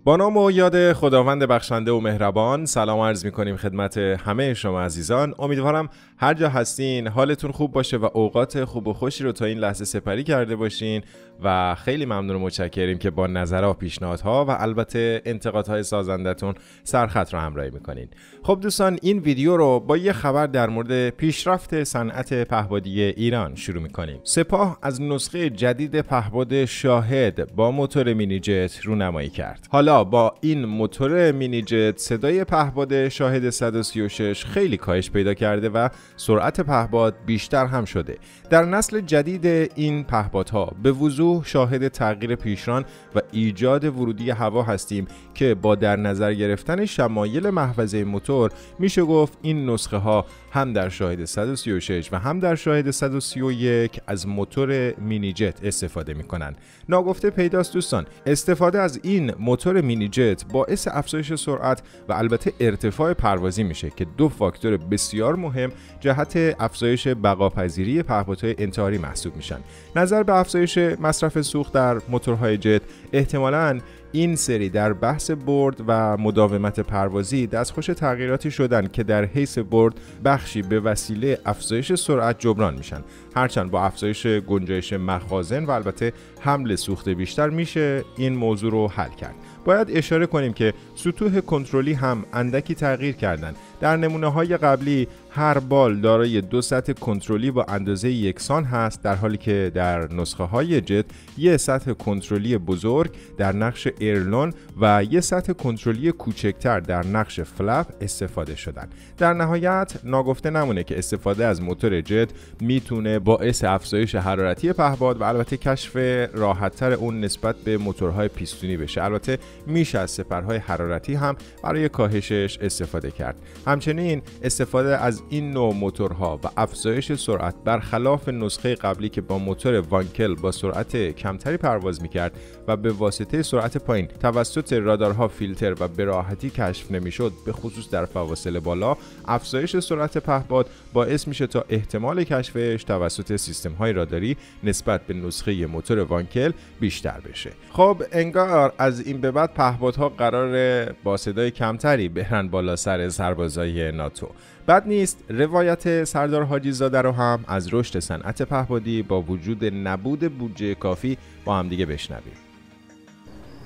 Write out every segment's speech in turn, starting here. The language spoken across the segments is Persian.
با نام و یاد خداوند بخشنده و مهربان سلام عرض می‌کنیم خدمت همه شما عزیزان. امیدوارم هر جا هستین حالتون خوب باشه و اوقات خوب و خوشی رو تا این لحظه سپری کرده باشین و خیلی ممنون و متشکریم که با نظرها، پیشنهادها و البته انتقادهای سازندتون سرخط رو همراهی می‌کنین. خب دوستان، این ویدیو رو با یه خبر در مورد پیشرفت صنعت پهپادی ایران شروع می‌کنیم. سپاه از نسخه جدید پهپاد شاهد با موتور مینی جت رونمایی کرد. حالا با این موتور مینی جت صدای پهپاد شاهد 136 خیلی کاهش پیدا کرده و سرعت پهپاد بیشتر هم شده. در نسل جدید این پهپادها به وضوح شاهد تغییر پیشران و ایجاد ورودی هوا هستیم که با در نظر گرفتن شمایل محفظه موتور میشه گفت این نسخه ها هم در شاهد 136 و هم در شاهد 131 از موتور مینی جت استفاده میکنن. ناگفته پیداست دوستان، استفاده از این موتور مینی جت باعث افزایش سرعت و البته ارتفاع پروازی میشه که دو فاکتور بسیار مهم جهت افزایش بقاپذیری پهپادهای انتحاری محسوب میشن. نظر به افزایش مصرف سوخت در موتورهای جت احتمالاً این سری در بحث برد و مداومت پروازی دستخوش تغییراتی شدن که در حیث برد بخشی به وسیله افزایش سرعت جبران میشن، هرچند با افزایش گنجایش مخازن و البته حمل سوخت بیشتر میشه این موضوع رو حل کرد. باید اشاره کنیم که سطوح کنترلی هم اندکی تغییر کردند. در نمونه‌های قبلی هر بال دارای دو سطح کنترلی با اندازه یکسان هست، در حالی که در نسخه‌های جت یک سطح کنترلی بزرگ در نقش ایرلون و یک سطح کنترلی کوچکتر در نقش فلپ استفاده شدن. در نهایت ناگفته نمونه که استفاده از موتور جت میتونه باعث افزایش حرارتی پهپاد و البته کشف راحت‌تر اون نسبت به موتورهای پیستونی بشه. البته میشه از سپرهای حرارتی هم برای کاهشش استفاده کرد. همچنین استفاده از این نوع موتورها و افزایش سرعت برخلاف نسخه قبلی که با موتور وانکل با سرعت کمتری پرواز میکرد و به واسطه سرعت پایین توسط رادارها فیلتر و به راحتی کشف نمیشد، به خصوص در فواصل بالا، افزایش سرعت پهپاد باعث میشه تا احتمال کشفش توسط سیستم های راداری نسبت به نسخه موتور وانکل بیشتر بشه. خب انگار از این به بعد پهپادها قراره با صدای کمتری برن بالا سر سربازای ناتو. بد نیست روایت سردار حاجی زاده رو هم از رشد صنعت پهپادی با وجود نبود بودجه کافی با هم دیگه بشنویم.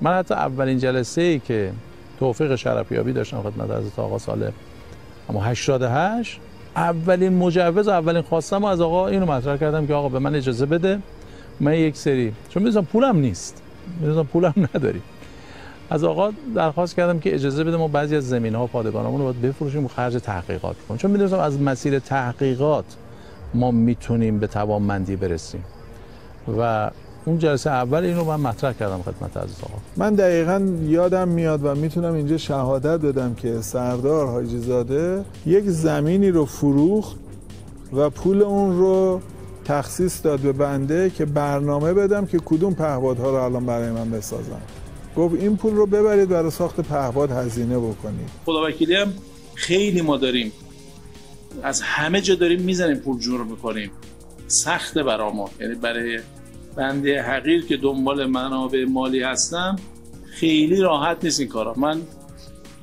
من حتی اولین جلسه‌ای که توفیق شرفیابی داشتم خدمت حضرت آقا سال 88، اولین مجوز اولین خواستم از آقا اینو مطرح کردم که آقا به من اجازه بده من یک سری، چون می‌دونم پولم نیست، می‌دونم پولم نداریم، از آقا درخواست کردم که اجازه بده ما بعضی از زمین‌ها و پادگانامون رو باید بفروشیم و خرج تحقیقات کنیم، چون می‌دونم از مسیر تحقیقات ما میتونیم به توانمندی برسیم و اون جلسه اول اینو من مطرح کردم خدمت حضرت آقا. من دقیقاً یادم میاد و میتونم اینجا شهادت بدم که سردار حاجی زاده یک زمینی رو فروخت و پول اون رو تخصیص داد به بنده که برنامه بدم که کدوم پهپادها رو الان برای من بسازم. گفت این پول رو ببرید برای ساخت پهپاد هزینه بکنید. خداوکیلی هم خیلی ما داریم از همه جا داریم میزنیم پول جور میکنیم، سخته برای ما، یعنی برای بنده حقیر که دنبال منابع مالی هستم خیلی راحت نیست این کارا. من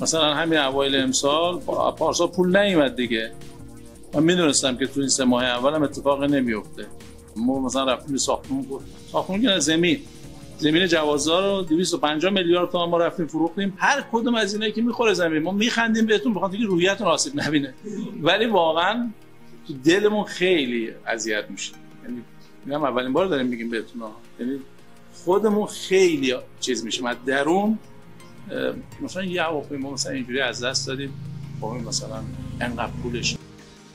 مثلا همین اوایل امسال پارسال پول نیومد دیگه، من میدونستم که تو این 3 ماه اولم اتفاق نمیفته. ما مثلا رفتیم ساختمون که زمین جوازدار رو 250 میلیارد تومان ما رفتیم فروختیم. هر کدوم از اینایی که میخوره زمین ما میخندیم بهتون، بخاطر اینکه روحیتون آسیب نبینه، ولی واقعا تو دلمون خیلی اذیت میشه. یعنی میگم اولین بار داریم میگیم بهتون، یعنی خودمون خیلی چیز میشه، از درون مثلا یه هواپیما مثلا اینجوری از دست دادیم با مثلا انقدر پولش.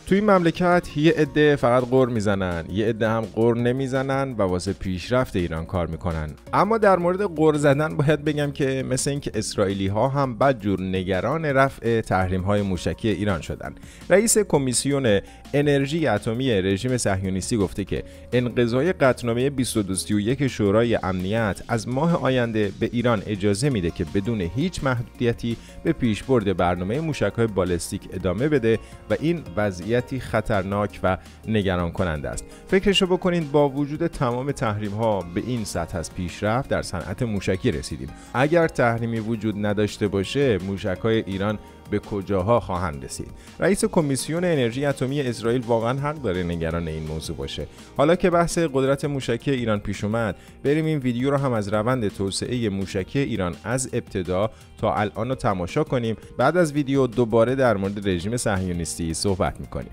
توی این مملکت یه عده فقط غر میزنن، یه عده هم غر نمیزنن و واسه پیشرفت ایران کار میکنن. اما در مورد غر زدن باید بگم که مثل اینکه اسرائیلی ها هم بدجور نگران رفع تحریم های موشکی ایران شدن. رئیس کمیسیون انرژی اتمی رژیم صهیونیستی گفته که انقضای قطعنامه 2231 شورای امنیت از ماه آینده به ایران اجازه میده که بدون هیچ محدودیتی به پیشبرد برنامه موشک‌های بالستیک ادامه بده و این وضعیت وضعیتی خطرناک و نگران کننده است. فکرشو بکنید با وجود تمام تحریم‌ها به این سطح از پیشرفت در صنعت موشکی رسیدیم. اگر تحریمی وجود نداشته باشه موشک‌های ایران به کجاها خواهند رسید؟ رئیس کمیسیون انرژی اتمی اسرائیل واقعا حق داره نگران این موضوع باشه. حالا که بحث قدرت موشکی ایران پیش اومد، بریم این ویدیو رو هم از روند توسعه موشکی ایران از ابتدا تا الان رو تماشا کنیم. بعد از ویدیو دوباره در مورد رژیم صهیونیستی صحبت می‌کنیم.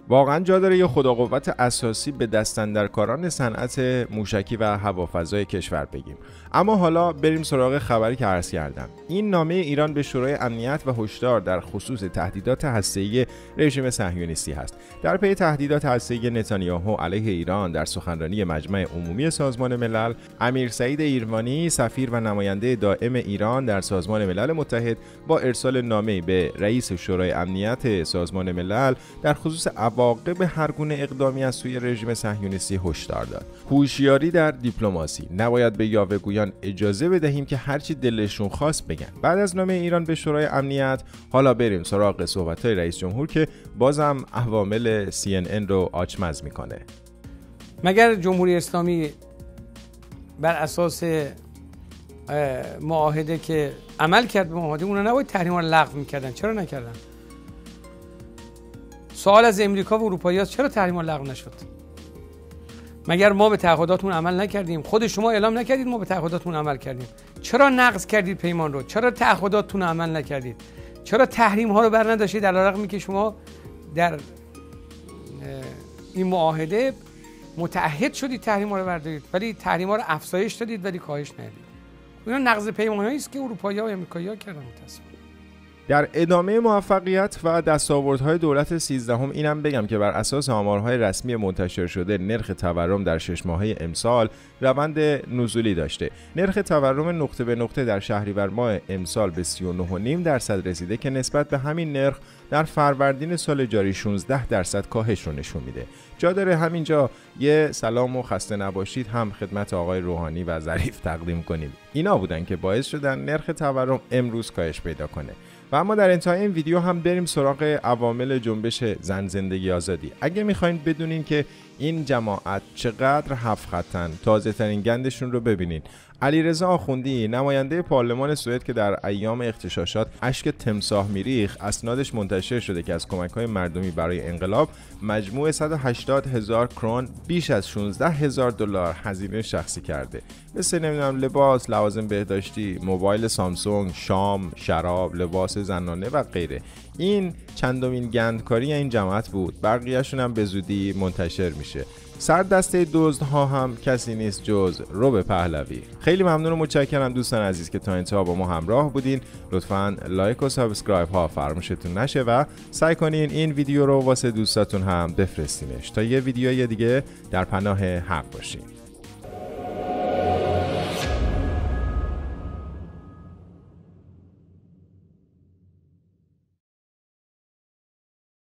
واقعا جا داره یه خداقوت اساسی به دستاندرکاران صنعت موشکی و هوافضای کشور بگیم. اما حالا بریم سراغ خبری که عرض کردم. این نامه ایران به شورای امنیت و هشدار در خصوص تهدیدات هسته‌ای رژیم صهیونیستی هست. در پی تهدیدات هسته‌ای نتانیاهو علیه ایران در سخنرانی مجمع عمومی سازمان ملل، امیر سعید ایروانی سفیر و نماینده دائم ایران در سازمان ملل متحد با ارسال نامه‌ای به رئیس شورای امنیت سازمان ملل در خصوص عواقب هر گونه اقدامی از سوی رژیم صهیونیستی هشدار داد. هوشیاری در دیپلماسی، نباید به یاوه‌گویان اجازه بدهیم که هرچی دلشون خواست بگن. بعد از نامه ایران به شورای امنیت، حالا بریم سراغ صحبت‌های رئیس جمهور که بازم عوامل CNN رو آچمز میکنه. مگر جمهوری اسلامی بر اساس معاهده که عمل کرد به معاهده اون نباید تحریم‌ها رو لغو می‌کردن؟ چرا نکردن؟ سوال از امریکا و اروپایی چرا تحریم‌ها لغو نشد؟ مگر ما به تعهداتمون عمل نکردیم؟ خود شما اعلام نکردید ما به تعهداتمون عمل کردیم؟ چرا نقض کردید پیمان رو؟ چرا تعهداتتون عمل نکردید؟ چرا تحریم‌ها رو برنداشتید علیرغم اینکه شما در این معاهده متعهد شدید تحریم‌ها رو بردارید، ولی تحریم‌ها رو افزایش دادید ولی کاهش ندید؟ اینا نقض پیمان‌هایی است که اروپایی‌ها و آمریکایی‌ها کردن. متأسفانه در ادامه موفقیت و دستاوردهای دولت 13 اینم بگم که بر اساس آمارهای رسمی منتشر شده نرخ تورم در 6 ماهه امسال روند نزولی داشته. نرخ تورم نقطه به نقطه در شهریور ماه امسال به 39.5% رسیده که نسبت به همین نرخ در فروردین سال جاری 16% کاهش رو نشون میده. جا داره همینجا یه سلام و خسته نباشید هم خدمت آقای روحانی و ظریف تقدیم کنیم. اینا بودن که باعث شدن نرخ تورم امروز کاهش پیدا کنه. و اما در انتهای این ویدیو هم بریم سراغ عوامل جنبش زن زندگی آزادی. اگه میخواین بدونین که این جماعت چقدر هفت خطن، تازه ترین گندشون رو ببینین. علیرضا آخوندی نماینده پارلمان سوئد که در ایام اغتشاشات اشک تمساح میریخ، اسنادش منتشر شده که از کمک‌های مردمی برای انقلاب مجموع 180,000 کرون بیش از 16,000 دلار هزینه شخصی کرده. مثل نمیدونم لباس، لوازم بهداشتی، موبایل سامسونگ، شام، شراب، لباس زنانه و غیره. این چندمین گندکاری این جماعت بود. بقیه‌شون هم به زودی منتشر میشه. سر دسته دزدها هم کسی نیست جز روب پهلوی. خیلی ممنون و متشکرم دوستان عزیز که تا انتها با ما همراه بودین. لطفاً لایک و سابسکرایب ها فراموشتون نشه و سعی کنین این ویدیو رو واسه دوستاتون هم بفرستینش تا یه ویدیوی دیگه در پناه حق باشین.